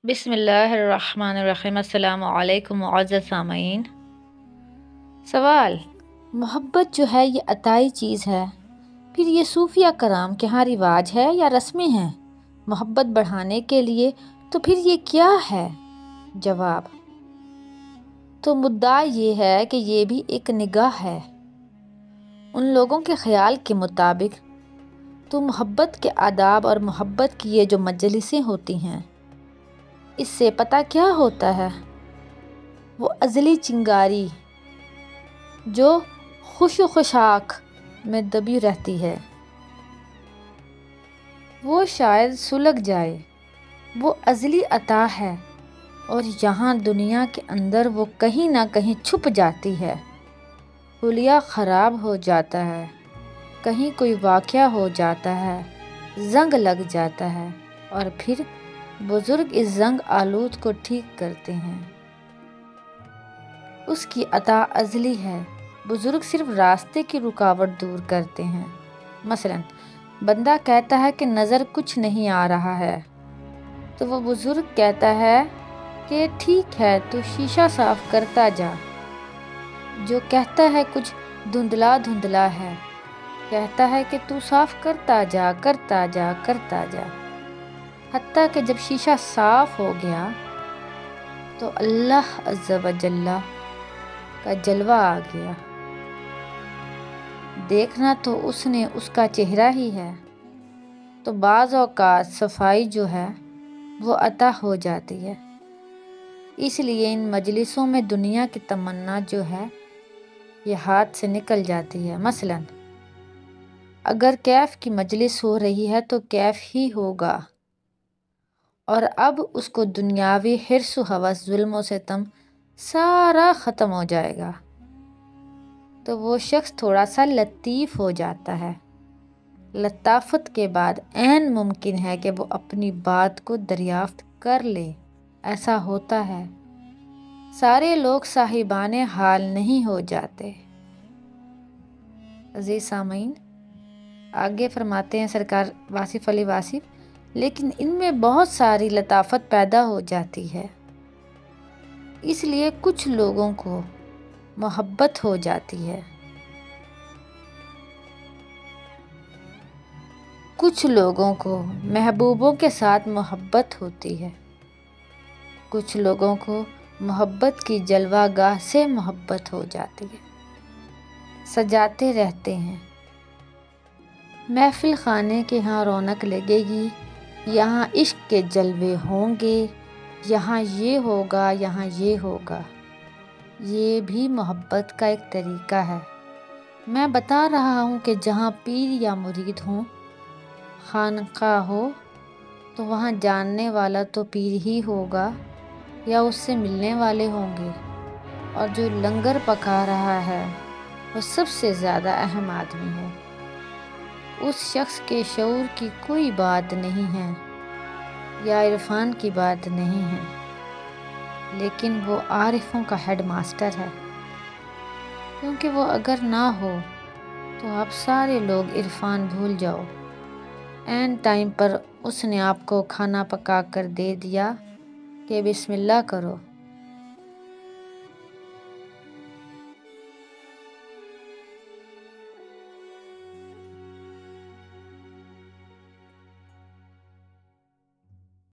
بسم اللہ الرحمن الرحیم۔ السلام علیکم معزز سامعین۔ سوال: محبت جو ہے یہ عطائی چیز ہے، پھر یہ صوفیہ کرام کے ہاں رواج ہے یا رسمیں ہیں محبت بڑھانے کے لیے؟ تو پھر یہ کیا ہے؟ جواب: تو مدعا یہ ہے کہ یہ بھی ایک نگاہ ہے۔ ان لوگوں کے خیال کے مطابق تو محبت کے آداب اور محبت کی یہ جو مجلسیں ہوتی ہیں، اس سے پتہ کیا ہوتا ہے؟ وہ ازلی چنگاری جو خوش و خشاک میں دبی رہتی ہے، وہ شاید سلگ جائے۔ وہ ازلی عطا ہے اور یہاں دنیا کے اندر وہ کہیں نہ کہیں چھپ جاتی ہے۔ حلیہ خراب ہو جاتا ہے، کہیں کوئی واقعہ ہو جاتا ہے، زنگ لگ جاتا ہے، اور پھر بزرگ اس زنگ آلود کو ٹھیک کرتے ہیں۔ اس کی عطا ازلی ہے، بزرگ صرف راستے کی رکاوٹ دور کرتے ہیں۔ مثلاً بندہ کہتا ہے کہ نظر کچھ نہیں آ رہا ہے، تو وہ بزرگ کہتا ہے کہ ٹھیک ہے تو شیشہ صاف کرتا جا۔ جو کہتا ہے کچھ دھندلا دھندلا ہے، کہتا ہے کہ تو صاف کرتا جا کرتا جا کرتا جا، حتیٰ کہ جب شیشہ صاف ہو گیا تو اللہ عز و جل کا جلوہ آ گیا۔ دیکھنا تو اس نے اس کا چہرہ ہی ہے۔ تو بعض اوقات صفائی جو ہے وہ عطا ہو جاتی ہے۔ اس لیے ان مجلسوں میں دنیا کی تمنا جو ہے یہ ہاتھ سے نکل جاتی ہے۔ مثلاً اگر کیف کی مجلس ہو رہی ہے تو کیف ہی ہوگا، اور اب اس کو دنیاوی حرص و ہوس، ظلم و ستم سارا ختم ہو جائے گا، تو وہ شخص تھوڑا سا لطیف ہو جاتا ہے۔ لطافت کے بعد عین ممکن ہے کہ وہ اپنی بات کو دریافت کر لے۔ ایسا ہوتا ہے، سارے لوگ صاحبان حال نہیں ہو جاتے۔ عزیز سامعین، آگے فرماتے ہیں سرکار واصف علی واصف، لیکن ان میں بہت ساری لطافت پیدا ہو جاتی ہے، اس لیے کچھ لوگوں کو محبت ہو جاتی ہے، کچھ لوگوں کو محبوبوں کے ساتھ محبت ہوتی ہے، کچھ لوگوں کو محبت کی جلوہ گاہ سے محبت ہو جاتی ہے۔ سجاتے رہتے ہیں، محفل خانے کے ہاں رونق لگے گی، یہاں عشق کے جلوے ہوں گے، یہاں یہ ہوگا، یہاں یہ ہوگا۔ یہ بھی محبت کا ایک طریقہ ہے۔ میں بتا رہا ہوں کہ جہاں پیر یا مرید ہوں، خانقاہ ہو، تو وہاں جاننے والا تو پیر ہی ہوگا یا اس سے ملنے والے ہوں گے، اور جو لنگر پکا رہا ہے وہ سب سے زیادہ اہم آدمی ہے۔ اس شخص کے شعور کی کوئی بات نہیں ہے یا عرفان کی بات نہیں ہے، لیکن وہ عارفوں کا ہیڈ ماسٹر ہے، کیونکہ وہ اگر نہ ہو تو آپ سارے لوگ عرفان بھول جاؤ۔ عین ٹائم پر اس نے آپ کو کھانا پکا کر دے دیا کہ بسم اللہ کرو،